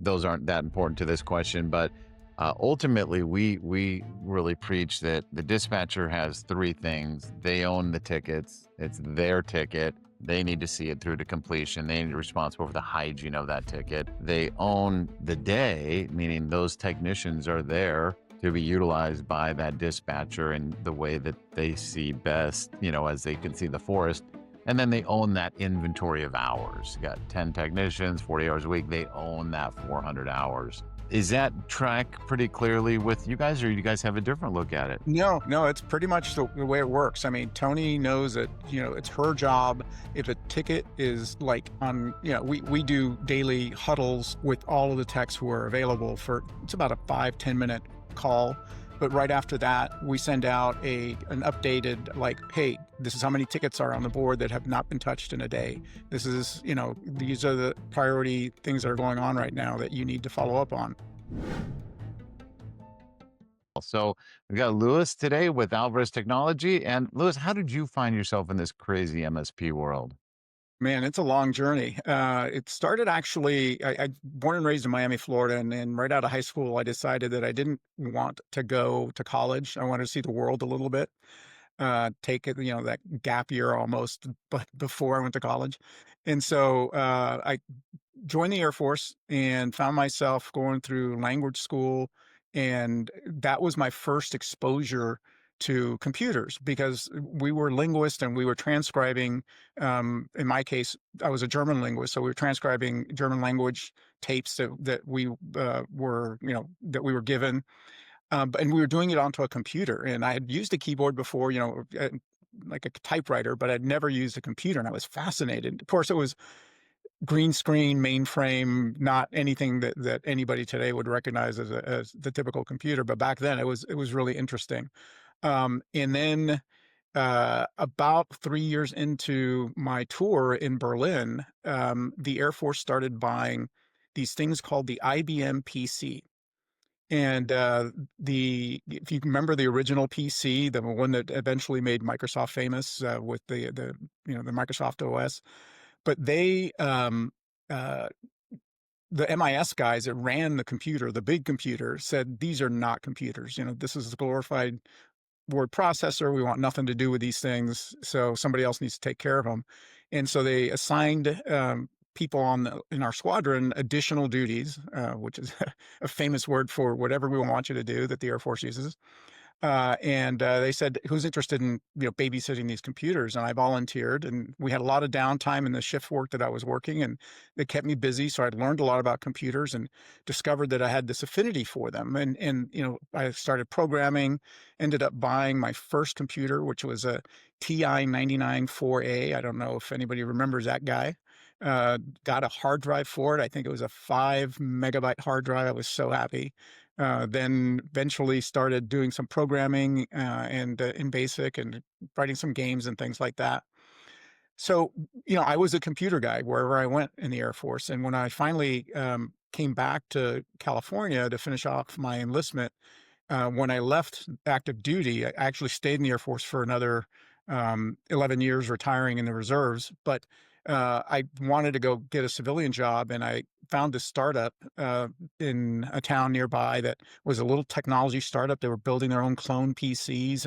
those aren't that important to this question, but ultimately, we really preach that the dispatcher has three things. They own the tickets. It's their ticket. They need to see it through to completion. They need to be responsible for the hygiene of that ticket. They own the day, meaning those technicians are there to be utilized by that dispatcher in the way that they see best, as they can see the forest. And then they own that inventory of hours. You got 10 technicians, 40 hours a week. They own that 400 hours. Is that track pretty clearly with you guys, or you guys have a different look at it? No, it's pretty much the way it works. I mean, Tony knows that, it's her job. If a ticket is like on, we do daily huddles with all of the techs who are available it's about a 5-10 minute call. But right after that, we send out an updated, like, hey, this is how many tickets are on the board that have not been touched in a day. This is, these are the priority things that are going on right now that you need to follow up on. So we got Lewis today with Alvarez Technology. And Lewis, how did you find yourself in this crazy MSP world? Man, it's a long journey. It started actually, I born and raised in Miami, Florida, and right out of high school, I decided that I didn't want to go to college. I wanted to see the world a little bit, take it, that gap year almost, but before I went to college. And so I joined the Air Force and found myself going through language school. And that was my first exposure to computers because we were linguists and we were transcribing. In my case, I was a German linguist, so we were transcribing German language tapes that we were given, and we were doing it onto a computer. And I had used a keyboard before, like a typewriter, but I'd never used a computer, and I was fascinated. Of course, it was green screen, mainframe, not anything that anybody today would recognize as the typical computer. But back then, it was really interesting. And then about 3 years into my tour in Berlin, the Air Force started buying these things called the IBM PC. And if you remember the original PC, the one that eventually made Microsoft famous with the Microsoft OS, but they the MIS guys that ran the computer, the big computer, said these are not computers. This is a glorified word processor. We want nothing to do with these things. So somebody else needs to take care of them. And so they assigned people in our squadron additional duties, which is a famous word for whatever we want you to do that the Air Force uses. And they said, who's interested in babysitting these computers? And I volunteered, and we had a lot of downtime in the shift work that I was working, and they kept me busy. So I'd learned a lot about computers and discovered that I had this affinity for them. And I started programming, ended up buying my first computer, which was a TI 99-4A. I don't know if anybody remembers that guy. Got a hard drive for it. I think it was a 5 megabyte hard drive. I was so happy. Then eventually started doing some programming and in BASIC and writing some games and things like that. So, I was a computer guy wherever I went in the Air Force. And when I finally came back to California to finish off my enlistment, when I left active duty, I actually stayed in the Air Force for another 11 years, retiring in the reserves. But I wanted to go get a civilian job, and I found this startup in a town nearby that was a little technology startup. They were building their own clone PCs,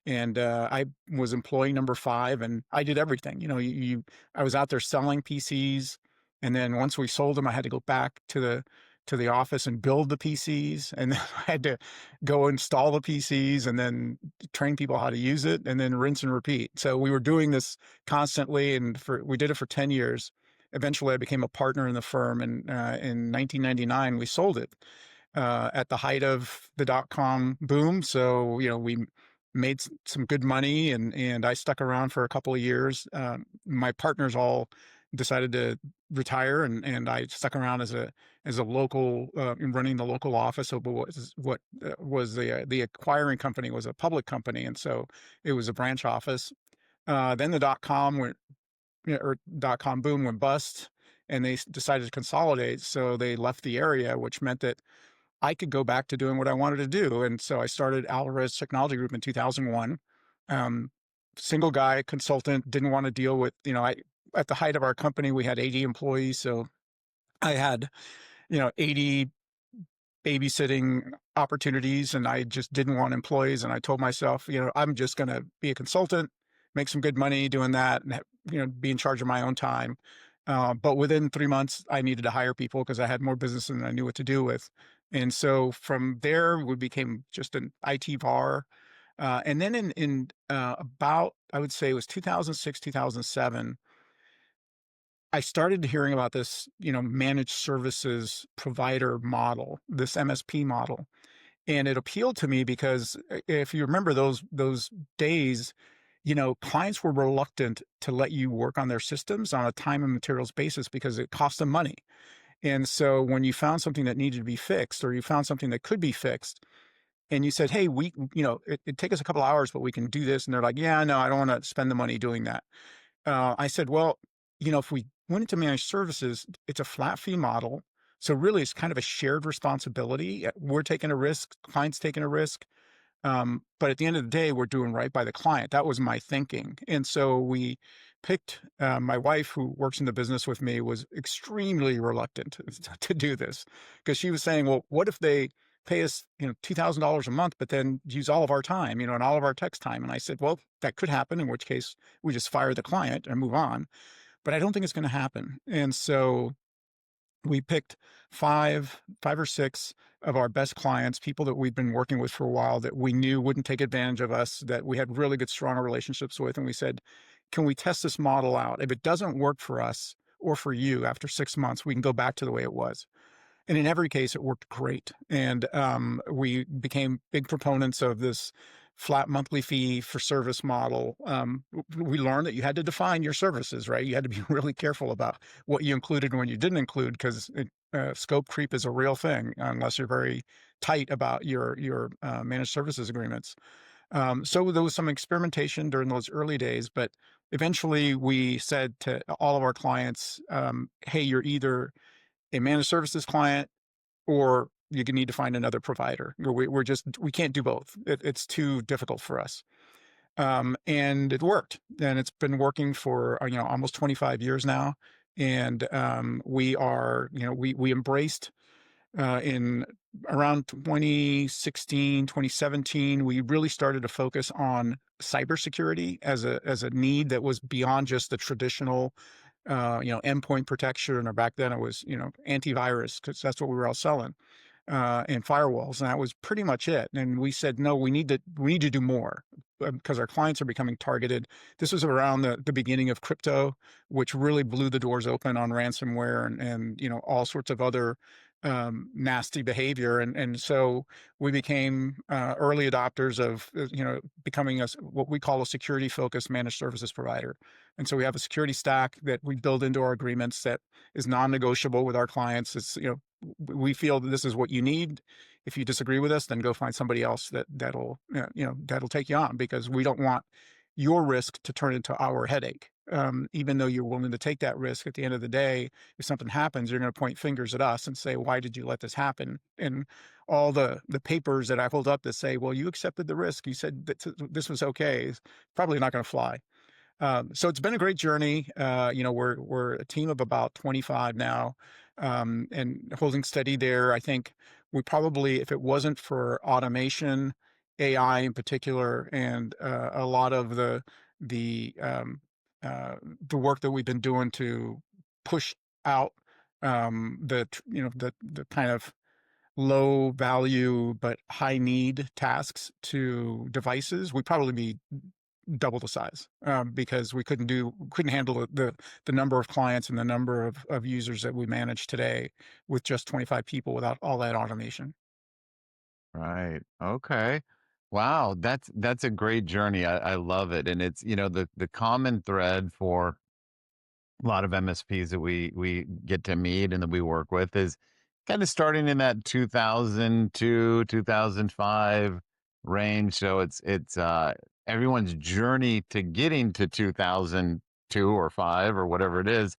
and I was employee number 5, and I did everything. I was out there selling PCs, and then once we sold them, I had to go back to the office and build the PCs, and then I had to go install the PCs and then train people how to use it, and then rinse and repeat. So we were doing this constantly, and we did it for 10 years. Eventually, I became a partner in the firm, and in 1999, we sold it at the height of the dot-com boom. So, we made some good money, and I stuck around for a couple of years. My partners all decided to retire, and I stuck around as a local running the local office. So what was the acquiring company was a public company, and so it was a branch office. Then the dot-com boom went bust, and they decided to consolidate. So they left the area, which meant that I could go back to doing what I wanted to do. And so I started Alvarez Technology Group in 2001. Single guy consultant, didn't want to deal with, at the height of our company, we had 80 employees. So I had 80 babysitting opportunities, and I just didn't want employees. And I told myself, I'm just going to be a consultant, make some good money doing that, and be in charge of my own time. But within 3 months, I needed to hire people because I had more business than I knew what to do with. And so from there, we became just an IT VAR. And then in about, I would say it was 2006, 2007, I started hearing about this, managed services provider model, this MSP model. And it appealed to me because if you remember those days, clients were reluctant to let you work on their systems on a time and materials basis because it cost them money. And so when you found something that needed to be fixed, or you found something that could be fixed, and you said, "Hey, it'd take us a couple hours, but we can do this," and they're like, "Yeah, no, I don't want to spend the money doing that." I said, "Well, if we went into managed services, it's a flat fee model. So really, it's kind of a shared responsibility. We're taking a risk, client's taking a risk. But at the end of the day, we're doing right by the client." That was my thinking. And so we picked, my wife, who works in the business with me, was extremely reluctant to do this because she was saying, "Well, what if they pay us, $2,000 a month, but then use all of our time, and all of our text time?" And I said, "Well, that could happen, in which case we just fire the client and move on. But I don't think it's going to happen." And so we picked five or six of our best clients, people that we'd been working with for a while that we knew wouldn't take advantage of us, that we had really good, strong relationships with. And we said, "Can we test this model out? If it doesn't work for us or for you after 6 months, we can go back to the way it was." And in every case, it worked great. And we became big proponents of this flat monthly fee for service model. We learned that you had to define your services, right? You had to be really careful about what you included and what you didn't include, because scope creep is a real thing unless you're very tight about your managed services agreements. So there was some experimentation during those early days, but eventually we said to all of our clients, "Hey, you're either a managed services client, or you need to find another provider. We can't do both. It's too difficult for us." And it worked, and it's been working for almost 25 years now. And we are, we embraced in around 2016, 2017, we really started to focus on cybersecurity as a need that was beyond just the traditional endpoint protection, or back then it was, antivirus, because that's what we were all selling, and firewalls. And that was pretty much it. And we said, no, we need to do more, because our clients are becoming targeted. This was around the beginning of crypto, which really blew the doors open on ransomware and all sorts of other nasty behavior. And so we became early adopters of, becoming what we call a security focused managed services provider. And so we have a security stack that we build into our agreements that is non-negotiable with our clients. It's, we feel that this is what you need. If you disagree with us, then go find somebody else that'll take you on, because we don't want your risk to turn into our headache. Even though you're willing to take that risk, at the end of the day, if something happens, you're going to point fingers at us and say, "Why did you let this happen?" And all the papers that I hold up that say, "Well, you accepted the risk, you said that this was okay," is probably not going to fly. So it's been a great journey. We're a team of about 25 now, and holding steady there. I think we probably, if it wasn't for automation, AI in particular, and a lot of the work that we've been doing to push out the kind of low value but high need tasks to devices, we'd probably be double the size, because we couldn't handle the number of clients and the number of users that we manage today with just 25 people without all that automation. Right. Okay. Wow. That's a great journey. I love it. And it's, the common thread for a lot of MSPs that we get to meet and that we work with is kind of starting in that 2002, 2005 range. So it's everyone's journey to getting to 2002 or 5 or whatever it is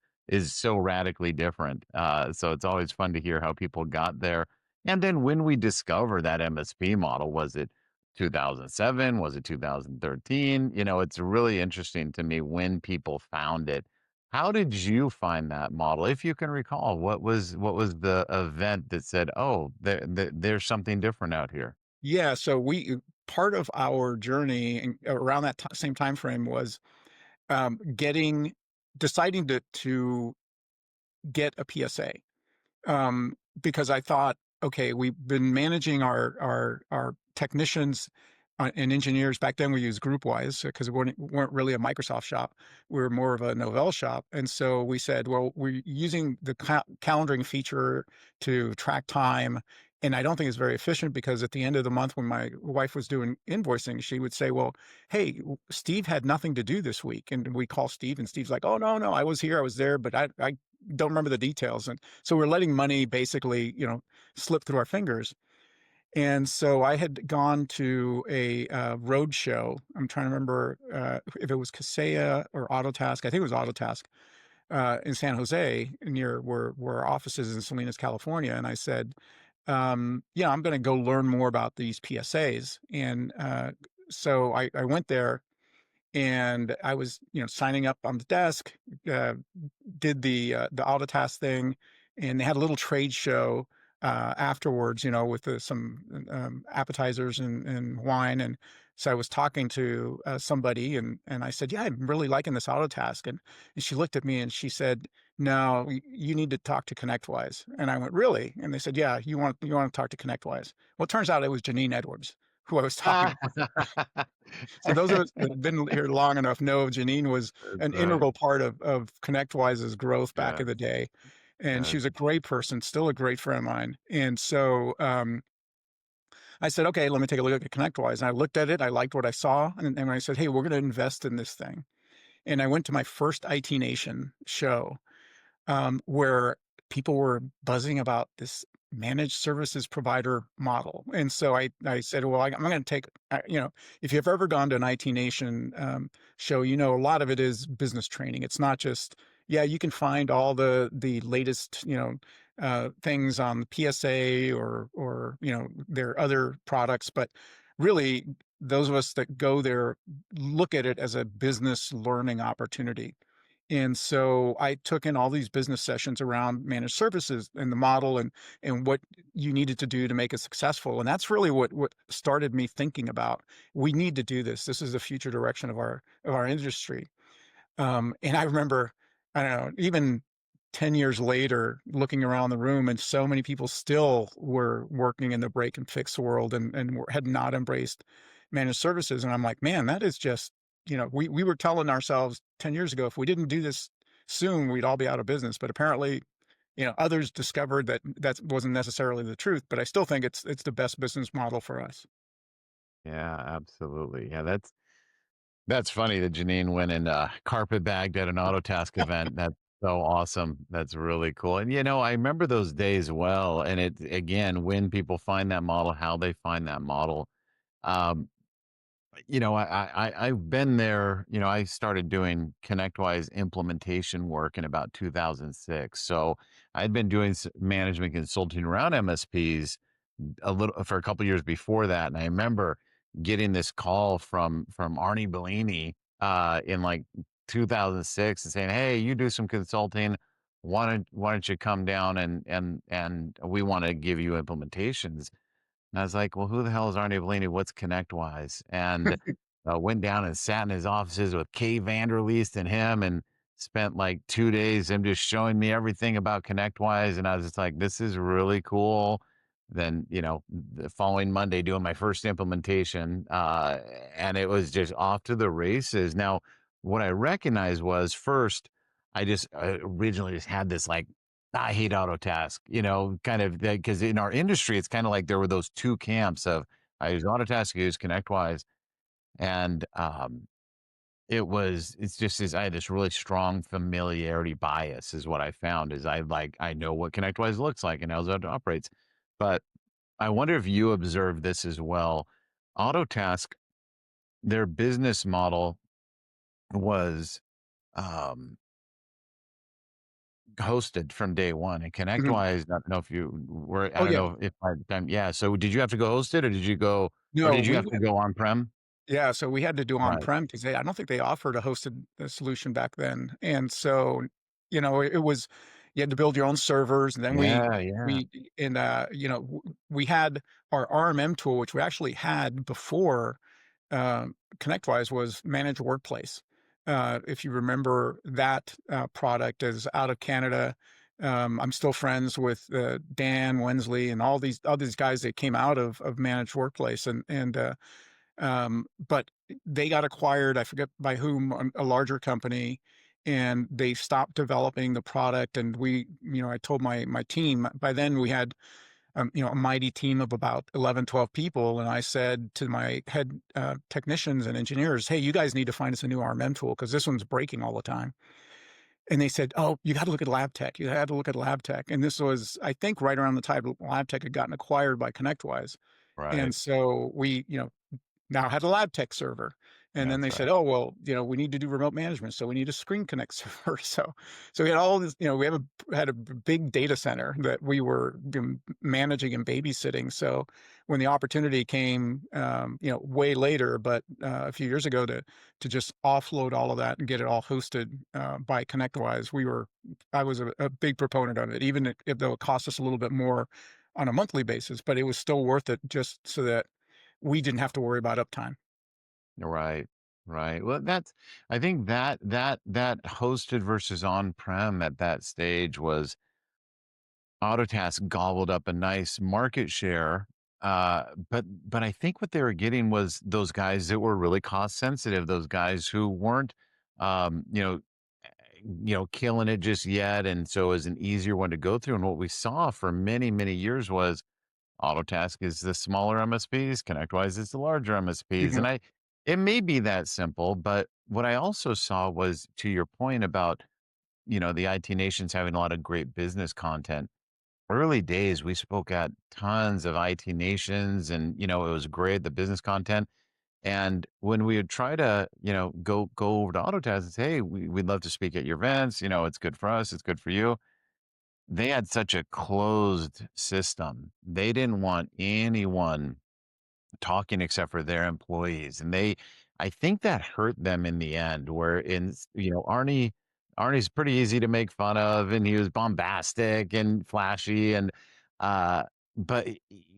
so radically different. So it's always fun to hear how people got there. And then when we discover that MSP model, was it 2007? Was it 2013? It's really interesting to me when people found it. How did you find that model? If you can recall, what was the event that said, "Oh, there's something different out here?" Yeah, so we part of our journey around that same time frame was getting deciding to get a PSA. Because I thought, okay, we've been managing our technicians and engineers. Back then, we used GroupWise because we weren't really a Microsoft shop. We were more of a Novell shop, and so we said, well, we're using the calendaring feature to track time. And I don't think it's very efficient because at the end of the month, when my wife was doing invoicing, she would say, "Well, hey, Steve had nothing to do this week," and we call Steve, and Steve's like, "Oh no, no, I was here, I was there, but I don't remember the details." And so we're letting money basically, slip through our fingers. And so I had gone to a road show. I'm trying to remember if it was Kaseya or AutoTask. I think it was AutoTask in San Jose, near where our office is in Salinas, California. And I said, "Yeah, I'm going to go learn more about these PSAs." And so I went there and I was, signing up on the desk, uh, did the AutoTask thing, and they had a little trade show afterwards, with some appetizers and wine. And so I was talking to somebody, and I said, "Yeah, I'm really liking this AutoTask." And she looked at me and she said, "No, you need to talk to ConnectWise." And I went, "Really?" And they said, "Yeah, you want to talk to ConnectWise." Well, it turns out it was Janine Edwards who I was talking. So those of us that have been here long enough know Janine was That's an right. integral part of ConnectWise's growth back Yeah, in the day, and she yes. was a great person, still a great friend of mine. And so I said, "Okay, let me take a look at ConnectWise." And I looked at it, I liked what I saw, and I said, "Hey, we're going to invest in this thing." And I went to my first IT Nation show, where people were buzzing about this managed services provider model. And so I said, well, I'm going to take, if you've ever gone to an IT Nation show, a lot of it is business training. It's not just, yeah, you can find all the latest, things on the PSA or their other products, but really those of us that go there look at it as a business learning opportunity. And so I took in all these business sessions around managed services and the model and what you needed to do to make it successful. And that's really what started me thinking about, we need to do this. This is the future direction of our industry. And I remember, I don't know, even 10 years later, looking around the room, and so many people still were working in the break and fix world and had not embraced managed services. And I'm like, man, that is just, we were telling ourselves 10 years ago, if we didn't do this soon, we'd all be out of business. But apparently, others discovered that that wasn't necessarily the truth. But I still think it's the best business model for us. Yeah, absolutely. Yeah, that's funny that Janine went and, carpet bagged at an AutoTask event. That's so awesome. That's really cool. And, I remember those days well, and it again, when people find that model, how they find that model. Um, I've been there. I started doing ConnectWise implementation work in about 2006. So I'd been doing management consulting around MSPs for a couple years before that. And I remember getting this call from Arnie Bellini in like 2006 and saying, "Hey, you do some consulting. Why don't you come down and we want to give you implementations?" And I was like, "Well, who the hell is Arnie Bellini? What's ConnectWise?" And went down and sat in his offices with Kay Vanderleest and him, and spent like 2 days him just showing me everything about ConnectWise. And I was just like, "This is really cool." Then, the following Monday, doing my first implementation, and it was just off to the races. Now, what I recognized was first, I just originally just had this like I hate AutoTask, kind of because in our industry, it's kind of like there were those two camps of I use AutoTask, I use ConnectWise. And it's just as I had this really strong familiarity bias, is what I found, is I know what ConnectWise looks like and how it operates. But I wonder if you observe this as well. AutoTask, their business model was um hosted from day one, and Mhm. ConnectWise, I don't know if you were, I Oh don't yeah. know if I, yeah. So did you have to go host it, or did you go, or No, did you we have to went go on prem? Yeah, so we had to do Right. on-prem because I don't think they offered a hosted solution back then, and so, it was you had to build your own servers, and then Yeah, yeah. we and, we had our RMM tool, which we actually had before, ConnectWise was Managed Workplace. If you remember that, product is out of Canada. I'm still friends with, Dan Wensley and all these guys that came out of Managed Workplace, but they got acquired, I forget by whom, a larger company, and they stopped developing the product. And I told my team, by then we had, a mighty team of about 11, 12 people. And I said to my head technicians and engineers, hey, you guys need to find us a new RMM tool because this one's breaking all the time. And they said, oh, you got to look at LabTech. You had to look at LabTech. And this was, I think, right around the time LabTech had gotten acquired by ConnectWise. Right. And so we, now had a LabTech server. And then That's they said, right. "Oh, well, we need to do remote management, so we need a Screen Connect server." So we had all this, we had a big data center that we were managing and babysitting. So when the opportunity came, way later, but a few years ago to just offload all of that and get it all hosted by ConnectWise, I was a big proponent of it, even if though it cost us a little bit more on a monthly basis, but it was still worth it just so that we didn't have to worry about uptime. Right. Right. Well, I think that hosted versus on-prem at that stage was AutoTask gobbled up a nice market share. But I think what they were getting was those guys that were really cost sensitive, those guys who weren't, um, you know, killing it just yet. And so it was an easier one to go through. And what we saw for many, many years was AutoTask is the smaller MSPs, ConnectWise is the larger MSPs. Mhm. And it may be that simple, but what I also saw was to your point about, the IT nations having a lot of great business content. Early days, we spoke at tons of IT nations and, it was great, the business content. And when we would try to, go over to Autotask and say, hey, we'd love to speak at your events, it's good for us, it's good for you. They had such a closed system. They didn't want anyone talking except for their employees. And I think that hurt them in the end, where Arnie's pretty easy to make fun of and he was bombastic and flashy uh but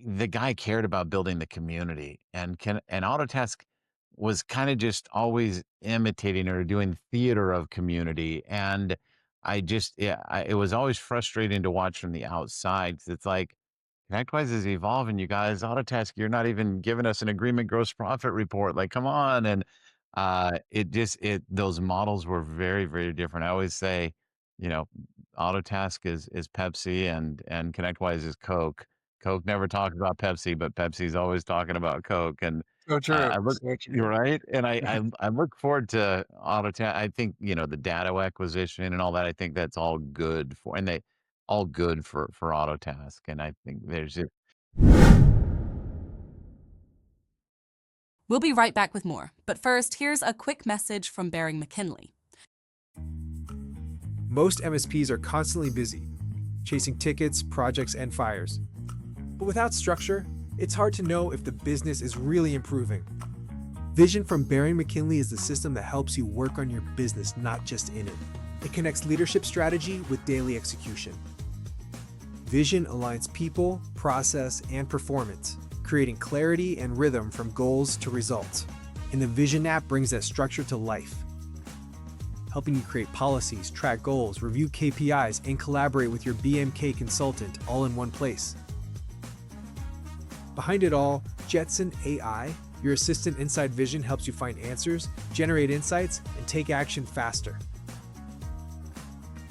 the guy cared about building the community and Autotask was kind of just always imitating or doing theater of community. And it was always frustrating to watch from the outside 'cause it's like ConnectWise is evolving, you guys. Autotask, you're not even giving us an agreement gross profit report. Like, come on. And those models were very, very different. I always say, you know, Autotask is Pepsi and ConnectWise is Coke. Coke never talks about Pepsi, but Pepsi's always talking about Coke. And So true, I look so you're true. right. And I look forward to Autotask. I think, the data acquisition and all that, I think that's all good for and they all good for Autotask. And I think there's just We'll be right back with more, but first, here's a quick message from Bering McKinley. Most MSPs are constantly busy, chasing tickets, projects, and fires. But without structure, it's hard to know if the business is really improving. Vision from Bering McKinley is the system that helps you work on your business, not just in it. It connects leadership strategy with daily execution. Vision aligns people, process, and performance, creating clarity and rhythm from goals to results. And the Vision app brings that structure to life, helping you create policies, track goals, review KPIs, and collaborate with your BMK consultant all in one place. Behind it all, Jetson AI, your assistant inside Vision, helps you find answers, generate insights, and take action faster.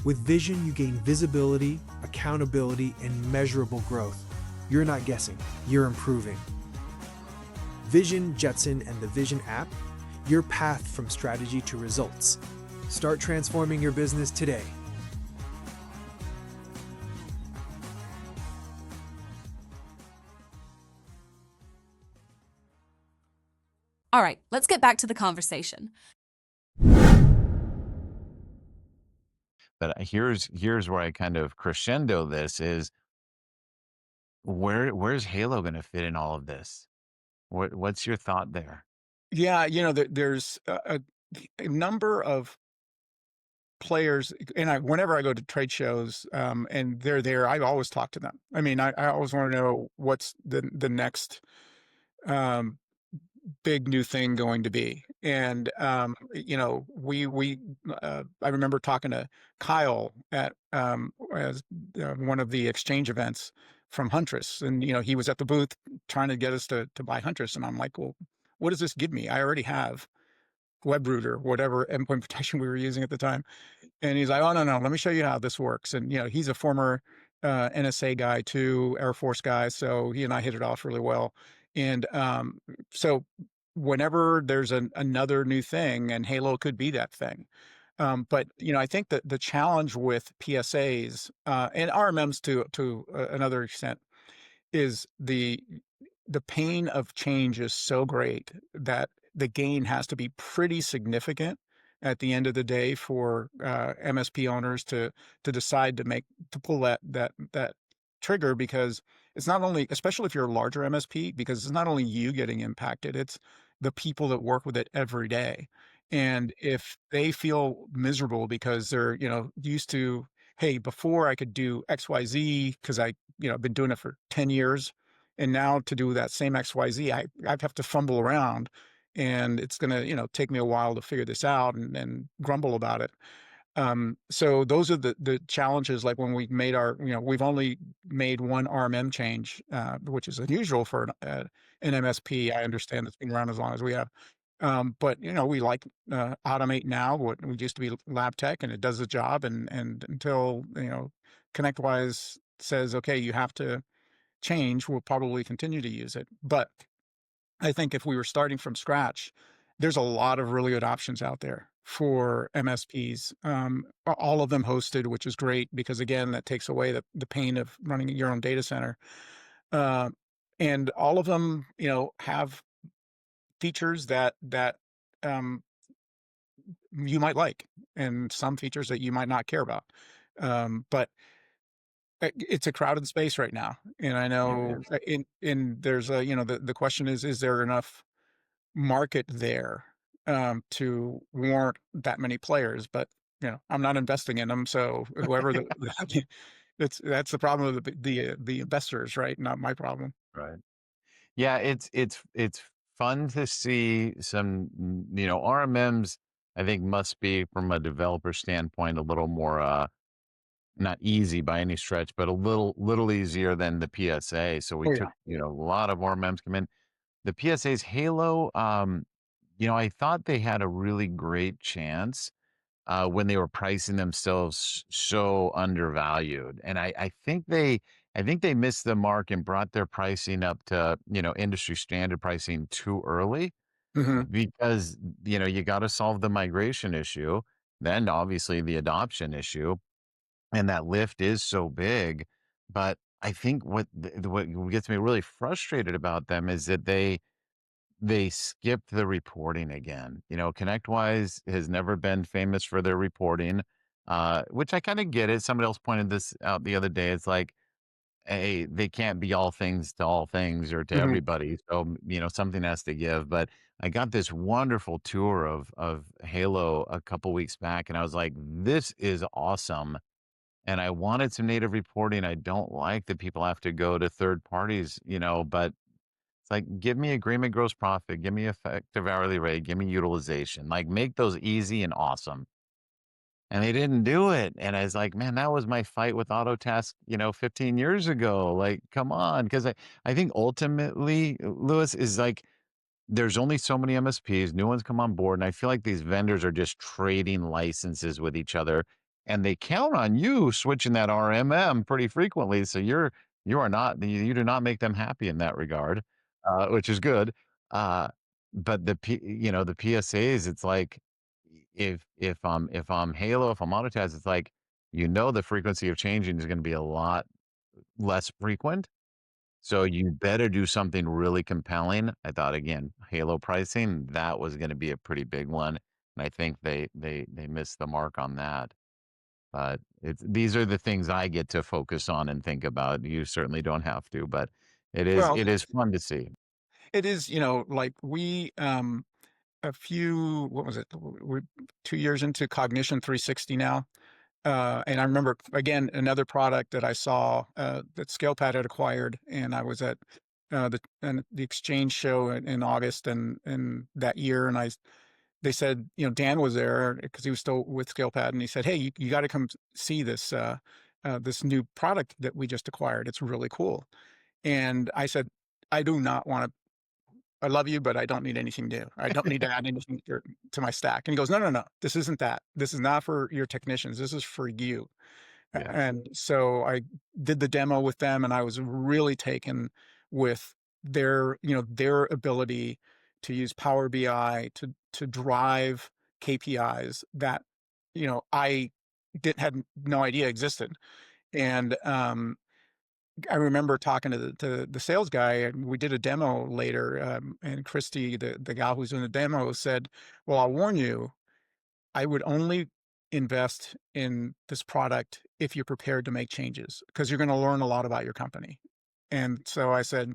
With Vision, you gain visibility, accountability, and measurable growth. You're not guessing, you're improving. Vision, Jetson, and the Vision app, your path from strategy to results. Start transforming your business today. All right, let's get back to the conversation. but here's where I kind of crescendo this is where's Halo gonna fit in all of this? What's your thought there? Yeah, there's a number of players, and whenever I go to trade shows, and they're there, I always talk to them. I mean, I always want to know what's the next um, big new thing going to be. And I remember talking to Kyle at as one of the exchange events from Huntress, and he was at the booth trying to get us to buy Huntress, and I'm like, well, what does this give me? I already have WebRooter, whatever endpoint protection we were using at the time. And he's like, "Oh, no, no, let me show you how this works." And, he's a former NSA guy too, Air Force guy. So he and I hit it off really well. And so whenever there's another new thing, and Halo could be that thing. But, I think that the challenge with PSAs and RMMs to another extent is the pain of change is so great that the gain has to be pretty significant at the end of the day for MSP owners to decide to pull that trigger, because it's not only, especially if you're a larger MSP, because it's not only you getting impacted, it's the people that work with it every day. And if they feel miserable because they're, used to, hey, before I could do XYZ because I've been doing it for 10 years, and now to do that same XYZ, I have to fumble around, and it's going to, take me a while to figure this out and grumble about it. So those are the challenges. Like when we made we've only made one RMM change, which is unusual for an MSP. I understand it's been around as long as we have. But we like Automate now. What we used to be LabTech, and it does the job. And until ConnectWise says, okay, you have to change, we'll probably continue to use it. But I think if we were starting from scratch, there's a lot of really good options out there for MSPs. All of them hosted, which is great because, again, that takes away the pain of running your own data center. Uh, and all of them, have features that um, you might like, and some features that you might not care about. But it's a crowded space right now, and I know in there's the question is there enough market there to warrant that many players? But I'm not investing in them, so whoever that's the problem of the investors, right? Not my problem. Right. Yeah, it's fun to see some, RMMs, I think must be from a developer standpoint a little more not easy by any stretch, but a little easier than the PSA. So we Oh took, yeah. a lot of RMMs come in. The PSA's Halo, I thought they had a really great chance when they were pricing themselves so undervalued. And I think they missed the mark and brought their pricing up to, industry standard pricing too early, Hmm. because, you got to solve the migration issue, then obviously the adoption issue, and that lift is so big. But I think what gets me really frustrated about them is that they skipped the reporting again. ConnectWise has never been famous for their reporting, which I kind of get it. Somebody else pointed this out the other day. It's like, hey, they can't be all things to all things or to Hmm. everybody. So, something has to give. But I got this wonderful tour of Halo a couple weeks back, and I was like, this is awesome. And I wanted some native reporting. I don't like that people have to go to third parties, but it's like, give me agreement gross profit, give me effective hourly rate, give me utilization, like make those easy and awesome. And they didn't do it. And I was like, man, that was my fight with AutoTask, 15 years ago. Like, come on. Cause I think ultimately, Lewis, is like, there's only so many MSPs, new ones come on board, and I feel like these vendors are just trading licenses with each other, and they count on you switching that RMM pretty frequently. So you do not make them happy in that regard, which is good. Uh, but the PSAs, it's like if I'm Halo, if I'm Autotaz, it's like the frequency of changing is going to be a lot less frequent, so you better do something really compelling. I thought, again, Halo pricing, that was gonna be a pretty big one, and I think they missed the mark on that. But these are the things I get to focus on and think about. You certainly don't have to, but it is Well, it is fun to see. it is, like what was it? We're 2 years into Cognition360 now. And I remember, again, another product that I saw that ScalePad had acquired, and I was at the Exchange show in August and that year, and they said, Dan was there because he was still with ScalePad, and he said, "Hey, you got to come see this new product that we just acquired. It's really cool." And I said, "I do not want to. I love you, but I don't need anything new. I don't need to add anything to my stack." And he goes, "No, no, no. This isn't that. This is not for your technicians. This is for you." Yes. And so I did the demo with them, and I was really taken with their ability to use Power BI to drive KPIs that, I didn't had no idea existed. And I remember talking to the sales guy, and we did a demo later. And Christy, the gal who's doing the demo, said, "Well, I'll warn you, I would only invest in this product if you're prepared to make changes, because you're going to learn a lot about your company." And so I said,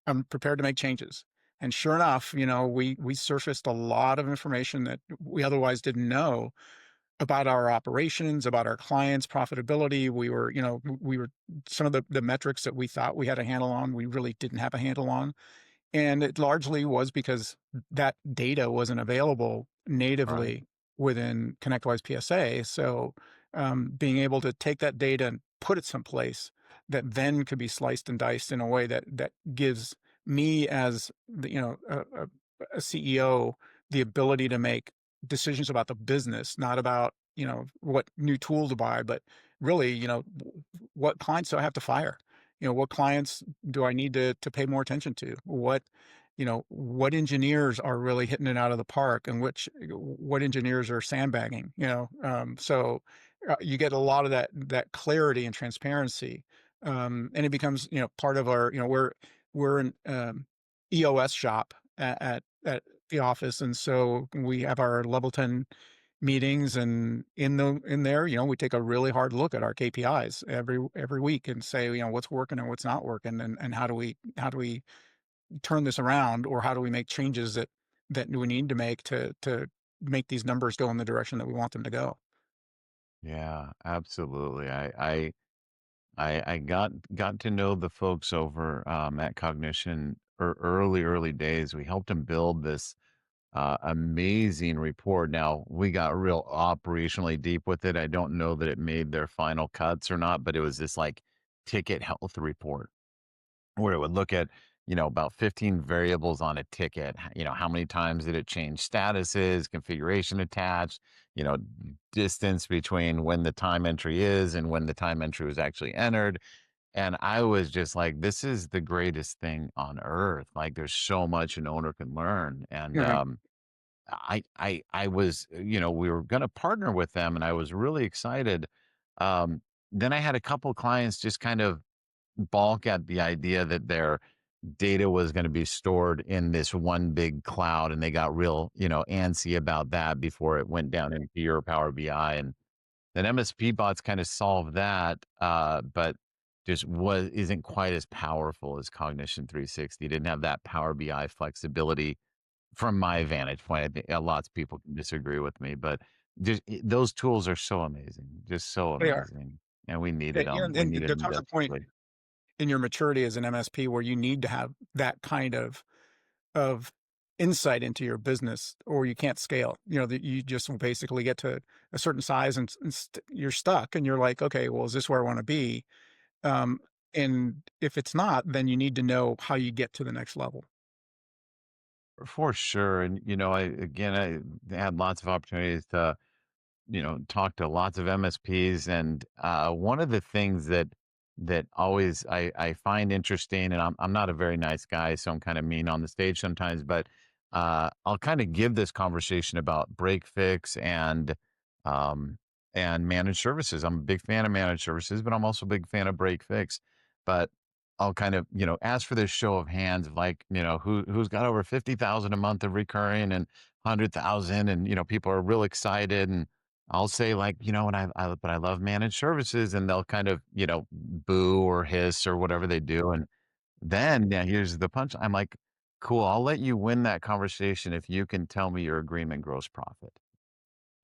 "I'm prepared to make changes." And sure enough, we surfaced a lot of information that we otherwise didn't know about our operations, about our clients' profitability. We were some of the metrics that we thought we had a handle on, we really didn't have a handle on. And it largely was because that data wasn't available Right. natively within ConnectWise PSA. So being able to take that data and put it someplace that then could be sliced and diced in a way that gives me as a CEO the ability to make decisions about the business, not about what new tool to buy, but really what clients do I have to fire? What clients do I need to pay more attention to? What engineers are really hitting it out of the park, and what engineers are sandbagging? So you get a lot of that clarity and transparency, and it becomes part of our. We're an EOS shop at the office, and so we have our level 10 meetings, and in there, we take a really hard look at our KPIs every week and say, what's working and what's not working, and how do we turn this around, or how do we make changes that we need to make to make these numbers go in the direction that we want them to go. Yeah, absolutely. I got to know the folks over at Cognition early days. We helped them build this amazing report. Now we got real operationally deep with it. I don't know that it made their final cuts or not, but it was this like ticket health report where it would look at, about 15 variables on a ticket. How many times did it change statuses, configuration attached, you know, distance between when the time entry is and when the time entry was actually entered. And I was just like, this is the greatest thing on earth. Like there's so much an owner can learn. And Yeah. I was, we were going to partner with them and I was really excited. Then I had a couple clients just kind of balk at the idea that their data was going to be stored in this one big cloud, and they got real, antsy about that before it went down into your Power BI. And then MSP bots kind of solve that, but just isn't quite as powerful as Cognition 360. Didn't have that Power BI flexibility from my vantage point. I think lots of people can disagree with me, but just those tools are so amazing, just so They are. amazing, and we needed them. We And needed there them comes a point desperately. in your maturity as an MSP where you need to have that kind of insight into your business, or you can't scale. That you just will basically get to a certain size, and you're stuck, and you're like, okay, well, is this where I want to be? Um, and if it's not, then you need to know how you get to the next level. For sure. And, I had lots of opportunities to, talk to lots of MSPs. And one of the things that always I find interesting, and I'm not a very nice guy, so I'm kind of mean on the stage sometimes, but I'll kind of give this conversation about break fix um and managed services. I'm a big fan of managed services, but I'm also a big fan of break fix. But I'll kind of, ask for this show of hands of like, who's got over 50,000 a month of recurring and 100,000, and people are real excited. And I'll say like, but I love managed services, and they'll kind of, boo or hiss or whatever they do. And then, yeah, here's the punch. I'm like, cool. I'll let you win that conversation if you can tell me your agreement gross profit.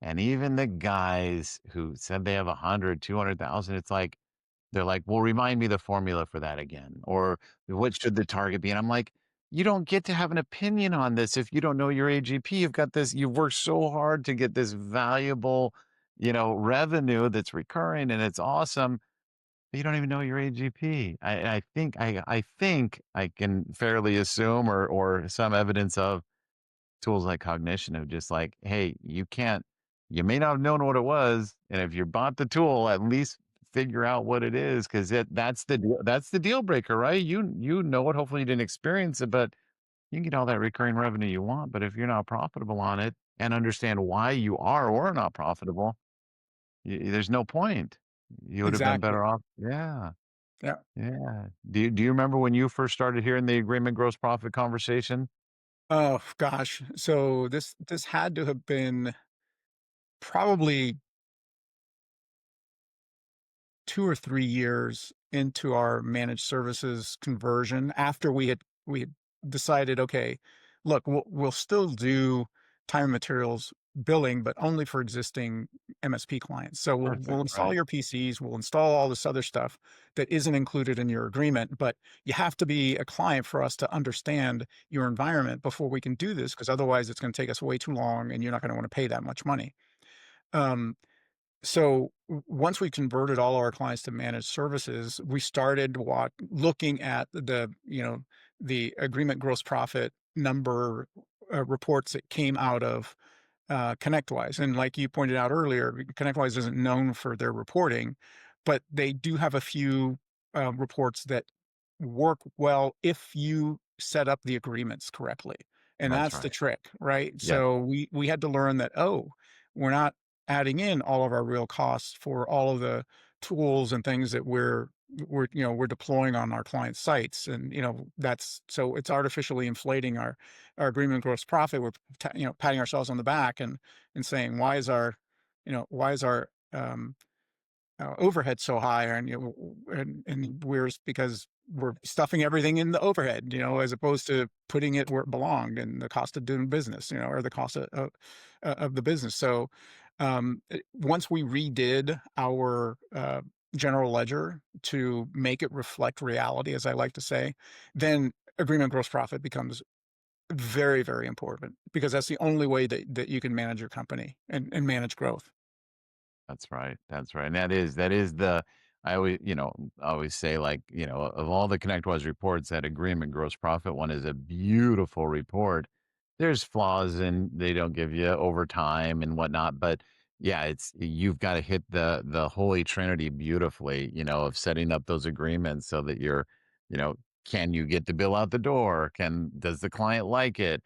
And even the guys who said they have 100, 200,000, it's like, they're like, well, remind me the formula for that again. Or what should the target be? And I'm like, you don't get to have an opinion on this if you don't know your AGP. You've got this, you've worked so hard to get this valuable, revenue that's recurring and it's awesome. But you don't even know your AGP. I think I can fairly assume or some evidence of tools like Cognition of just like, hey, you may not have known what it was. And if you bought the tool, at least figure out what it is. Cause that's the deal breaker, right? You know it. Hopefully you didn't experience it, but you can get all that recurring revenue you want. But if you're not profitable on it and understand why you are or not profitable, there's no point. You would have been Exactly. better off. Yeah. Yeah. Yeah. Do you remember when you first started hearing the agreement gross profit conversation? Oh gosh. So this had to have been probably 2 or 3 years into our managed services conversion after we had decided, okay, look, we'll still do time and materials billing, but only for existing MSP clients. So we'll Perfect. install Right. your PCs, we'll install all this other stuff that isn't included in your agreement, but you have to be a client for us to understand your environment before we can do this, because otherwise it's going to take us way too long and you're not going to want to pay that much money. Um, so once we converted all our clients to managed services, we started looking at the agreement gross profit number reports that came out of ConnectWise. And like you pointed out earlier, ConnectWise isn't known for their reporting, but they do have a few reports that work well if you set up the agreements correctly. And That's that's the right. trick, right? Yes. So we had to learn that, oh, we're not adding in all of our real costs for all of the tools and things that we're deploying on our client sites. And that's, so it's artificially inflating our agreement gross profit. We're patting ourselves on the back and saying, why is our overhead so high? And and we're, because we're stuffing everything in the overhead, as opposed to putting it where it belonged, and the cost of doing business, or the cost of the business. So once we redid our general ledger to make it reflect reality, as I like to say, then agreement gross profit becomes very, very important, because that's the only way that you can manage your company and manage growth. That's right. That's right. And that is I always say, like, of all the ConnectWise reports, that agreement gross profit one is a beautiful report. There's flaws and they don't give you overtime and whatnot, but yeah, you've got to hit the holy trinity beautifully, of setting up those agreements so that you know, can you get the bill out the door? Does the client like it?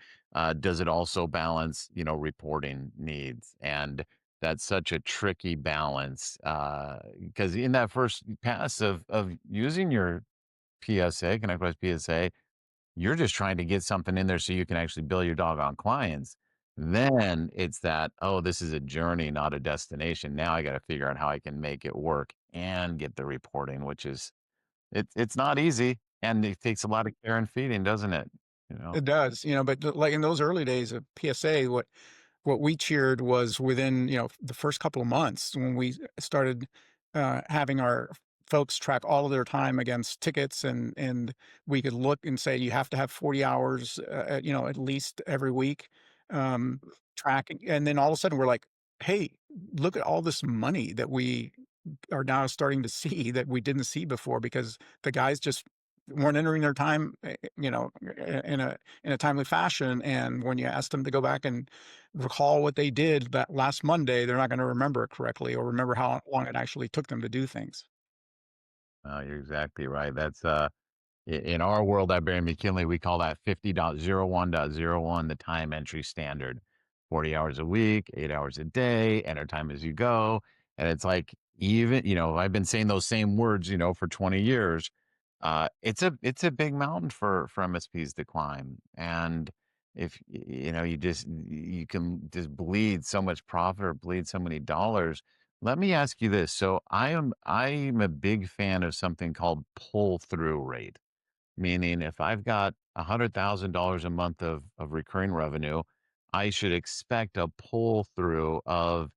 Does it also balance, reporting needs? And that's such a tricky balance, because in that first pass of using your PSA, ConnectWise PSA, you're just trying to get something in there so you can actually bill your doggone clients. Then it's that, oh, this is a journey, not a destination. Now I got to figure out how I can make it work and get the reporting, which is it's not easy and it takes a lot of care and feeding, doesn't it? You know. It does, but like in those early days of PSA, what we cheered was within, the first couple of months when we started having our folks track all of their time against tickets, and we could look and say, you have to have 40 hours, at least every week, um, tracking. And then all of a sudden we're like, hey, look at all this money that we are now starting to see that we didn't see before, because the guys just weren't entering their time, in a timely fashion. And when you ask them to go back and recall what they did that last Monday, they're not going to remember it correctly or remember how long it actually took them to do things. You're exactly right. That's in our world at Bering McKinley, we call that 50.01.01 the time entry standard. 40 hours a week, 8 hours a day, enter time as you go. And it's like, even, I've been saying those same words, for 20 years. It's a big mountain for MSPs to climb. And if you can just bleed so much profit or bleed so many dollars. Let me ask you this. So I am a big fan of something called pull through rate. Meaning if I've got $100,000 a month of recurring revenue, I should expect a pull through of,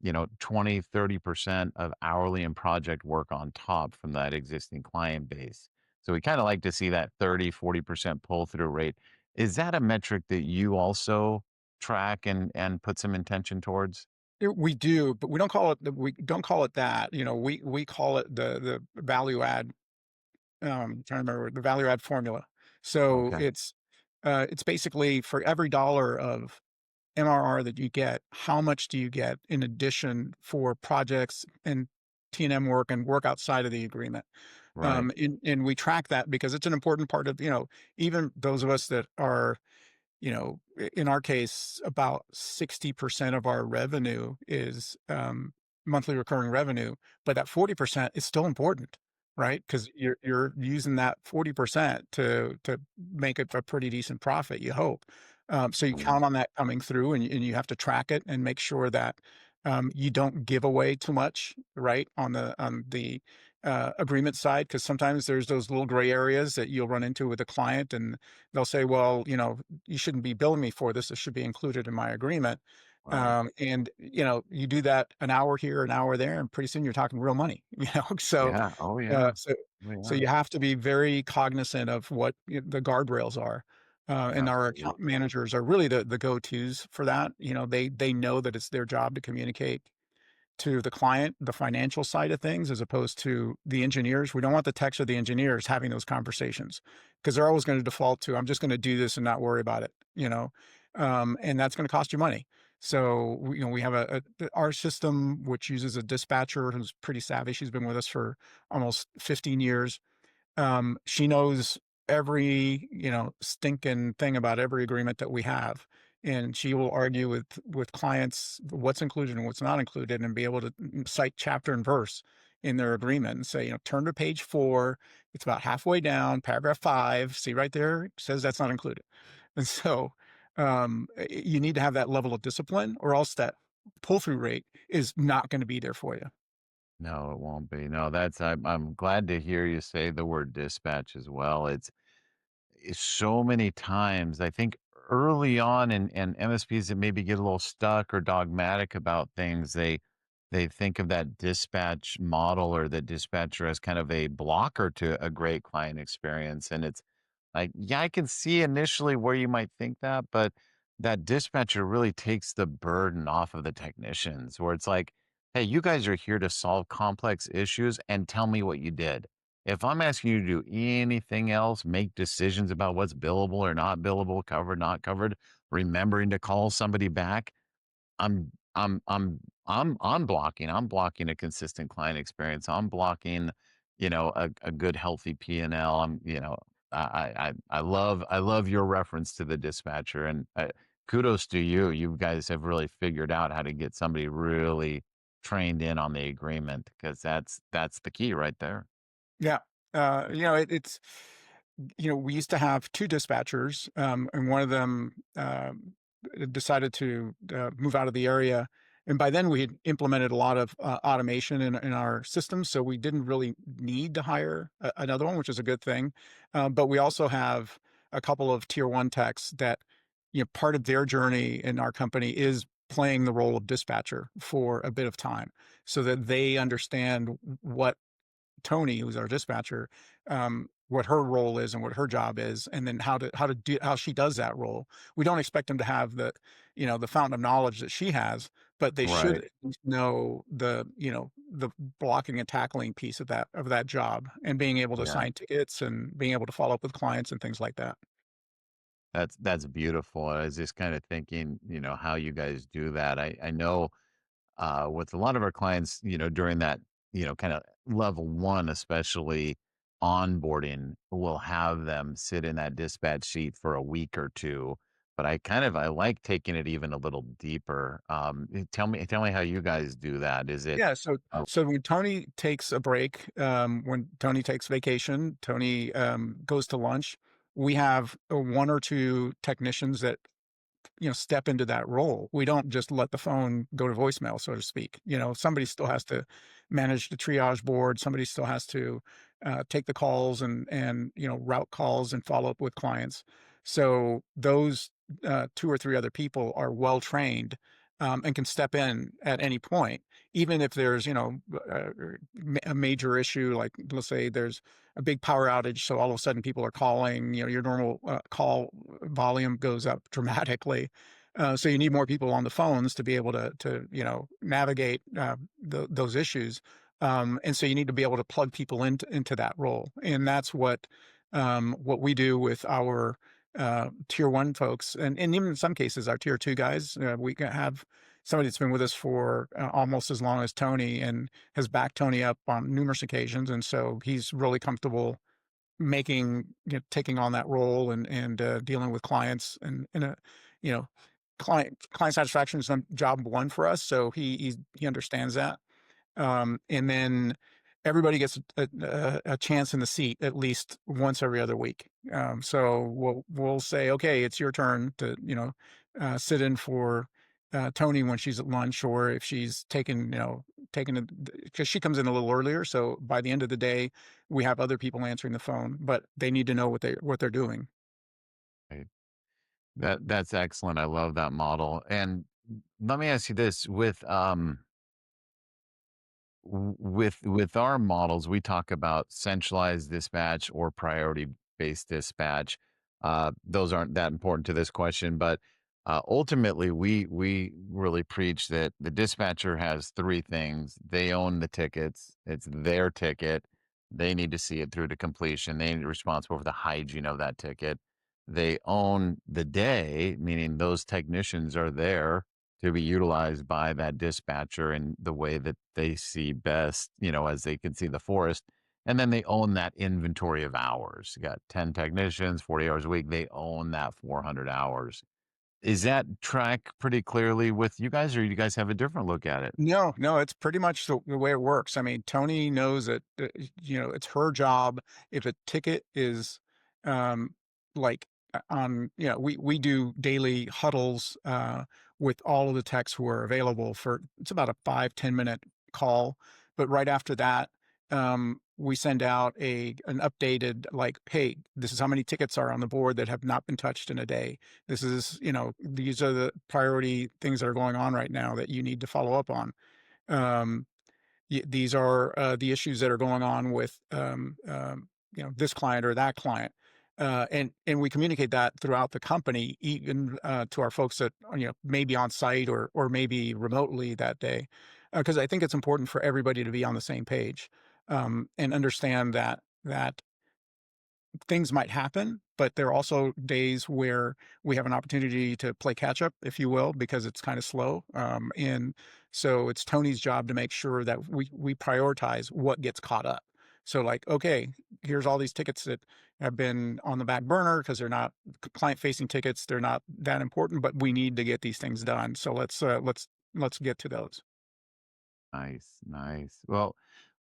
20, 30% of hourly and project work on top from that existing client base. So we kind of like to see that 30, 40% pull through rate. Is that a metric that you also track and put some intention towards? We do, but we don't call it that. We call it the value add. Trying to remember the value add formula. So Okay. it's basically for every dollar of MRR that you get, how much do you get in addition for projects and T&M work and work outside of the agreement? Right. And we track that because it's an important part of, even those of us that are, in our case, about 60% of our revenue is monthly recurring revenue, but that 40% is still important, right? Because you're using that 40% to make it a pretty decent profit, you hope. So you Mhm. count on that coming through, and you have to track it and make sure that you don't give away too much, right, on the agreement side, because sometimes there's those little gray areas that you'll run into with a client, and they'll say, well, you shouldn't be billing me for this. This should be included in my agreement. Right. And you do that an hour here, an hour there, and pretty soon you're talking real money, So, Yeah. Oh, uh, yeah. so, Oh, so yeah. you have to be very cognizant of what the guardrails are. And our account Absolutely. managers are really the go-tos for that. They know that it's their job to communicate to the client, the financial side of things, as opposed to the engineers. We don't want the techs or the engineers having those conversations because they're always going to default to, I'm just going to do this and not worry about it. And that's going to cost you money. So, we have our system, which uses a dispatcher who's pretty savvy. She's been with us for almost 15 years. She knows every, stinking thing about every agreement that we have. And she will argue with clients what's included and what's not included and be able to cite chapter and verse in their agreement and say, turn to page 4. It's about halfway down, paragraph 5. See right there, it says that's not included. And so you need to have that level of discipline, or else that pull through rate is not going to be there for you. No, it won't be. No, I'm glad to hear you say the word dispatch as well. It's so many times, I think early on in MSPs that maybe get a little stuck or dogmatic about things, they think of that dispatch model or the dispatcher as kind of a blocker to a great client experience. And it's like, yeah, I can see initially where you might think that, but that dispatcher really takes the burden off of the technicians, where it's like, hey, you guys are here to solve complex issues and tell me what you did. If I'm asking you to do anything else, make decisions about what's billable or not billable, covered, not covered, remembering to call somebody back, I'm I'm I'm I'm blocking. I'm blocking a consistent client experience. I'm blocking, a good healthy P&L. I love your reference to the dispatcher, and kudos to you. You guys have really figured out how to get somebody really trained in on the agreement, because that's the key right there. Yeah. It's, we used to have 2 dispatchers, and one of them, decided to, move out of the area. And by then we had implemented a lot of, automation in our systems, so we didn't really need to hire another one, which is a good thing. But we also have a couple of tier 1 techs that, part of their journey in our company is playing the role of dispatcher for a bit of time so that they understand what Tony, who's our dispatcher, what her role is and what her job is, and then how she does that role. We don't expect them to have the fountain of knowledge that she has, but they should Right. at least know the blocking and tackling piece of that job, and being able to Yeah. sign tickets and being able to follow up with clients and things like that. That's beautiful. I was just kind of thinking, how you guys do that. I know with a lot of our clients, during that, kind of level one, especially onboarding, we'll have them sit in that dispatch sheet for a week or two. But I like taking it even a little deeper. Tell me how you guys do that. Is it Yeah, so uh, so when Tony takes a break, when Tony takes vacation, Tony goes to lunch. We have 1 or 2 technicians that step into that role. We don't just let the phone go to voicemail, so to speak. Somebody still has to manage the triage board. Somebody still has to take the calls and route calls and follow up with clients. So those two or three other people are well trained and can step in at any point, even if there's a major issue, like let's say there's a big power outage, so all of a sudden people are calling. Your normal call volume goes up dramatically. So you need more people on the phones to be able to navigate those issues. And so you need to be able to plug people into that role. And that's what we do with our tier one folks. And even in some cases, our tier two guys, we can have somebody that's been with us for almost as long as Tony and has backed Tony up on numerous occasions. And so he's really comfortable taking on that role and dealing with clients and in a, client satisfaction is job one for us. So he understands that. And then everybody gets a chance in the seat at least once every other week. So we'll say, okay, it's your turn to sit in for Tony when she's at lunch, or if she's taken because she comes in a little earlier. So by the end of the day, we have other people answering the phone, but they need to know what they're doing. Right. That's excellent. I love that model. And let me ask you this: with our models, we talk about centralized dispatch or priority based dispatch. Those aren't that important to this question, but ultimately, we really preach that the dispatcher has three things: they own the tickets; it's their ticket; they need to see it through to completion. They need to be responsible for the hygiene of that ticket. They own the day, meaning those technicians are there to be utilized by that dispatcher in the way that they see best, as they can see the forest. And then they own that inventory of hours. You got 10 technicians, 40 hours a week. They own that 400 hours. Is that track pretty clearly with you guys, or you guys have a different look at it? No, it's pretty much the way it works. I mean, Tony knows that, it's her job. If a ticket is, like we do daily huddles, with all of the techs who are available it's about a 5-10 minute call. But right after that, we send out an updated, like, hey, this is how many tickets are on the board that have not been touched in a day. This is, these are the priority things that are going on right now that you need to follow up on. Um, these are the issues that are going on with, this client or that client. And we communicate that throughout the company, even to our folks that may be on site or maybe remotely that day, because I think it's important for everybody to be on the same page, and understand that things might happen, but there are also days where we have an opportunity to play catch up, if you will, because it's kind of slow. And so it's Tony's job to make sure that we prioritize what gets caught up. So like, okay, here's all these tickets that have been on the back burner because they're not client facing tickets. They're not that important, but we need to get these things done. So let's get to those. Nice, nice. Well,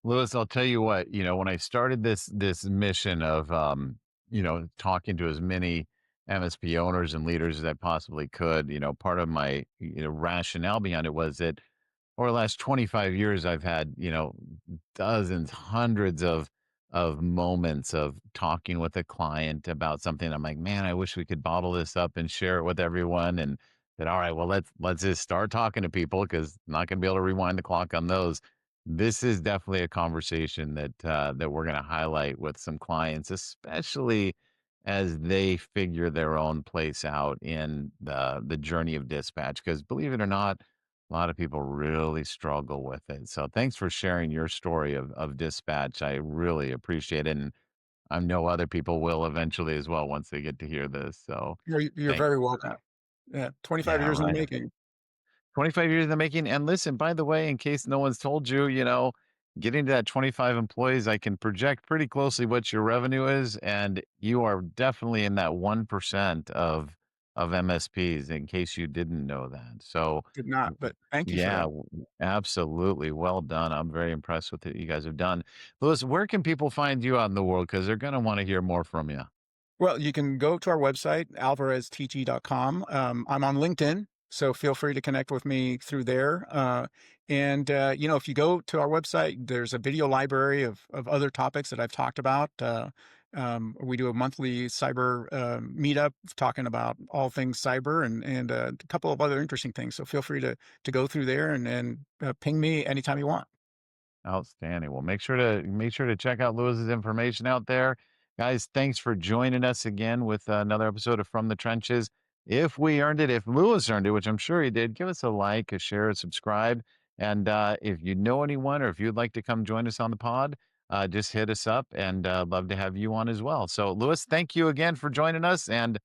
Lewis, I'll tell you what, when I started this mission of talking to as many MSP owners and leaders as I possibly could, part of my rationale behind it was that over the last 25 years, I've had, dozens, hundreds of moments of talking with a client about something. I'm like, man, I wish we could bottle this up and share it with everyone. And that, all right, well, let's just start talking to people, because I'm not going to be able to rewind the clock on those. This is definitely a conversation that we're going to highlight with some clients, especially as they figure their own place out in the journey of dispatch. Because believe it or not, a lot of people really struggle with it. So thanks for sharing your story of dispatch. I really appreciate it. And I know other people will eventually as well once they get to hear this. So You're thank very welcome. Yeah, 25 yeah, years in the right. making. 25 years in the making. And listen, by the way, in case no one's told you, getting to that 25 employees, I can project pretty closely what your revenue is. And you are definitely in that 1% of MSPs, in case you didn't know that. So Did not, but thank you for yeah, that. absolutely. Well done. I'm very impressed with what you guys have done. Lewis, where can people find you out in the world? Because they're going to want to hear more from you. Well, you can go to our website, alvareztg.com. I'm on LinkedIn. So feel free to connect with me through there. If you go to our website, there's a video library of other topics that I've talked about. We do a monthly cyber meetup talking about all things cyber and a couple of other interesting things. So feel free to go through there and ping me anytime you want. Outstanding. Well, make sure to check out Lewis's information out there. Guys, thanks for joining us again with another episode of From the Trenches. If we earned it, if Lewis earned it, which I'm sure he did, give us a like, a share, a subscribe. And if you know anyone or if you'd like to come join us on the pod, just hit us up and love to have you on as well. So, Lewis, thank you again for joining us and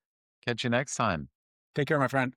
catch you next time. Take care, my friend.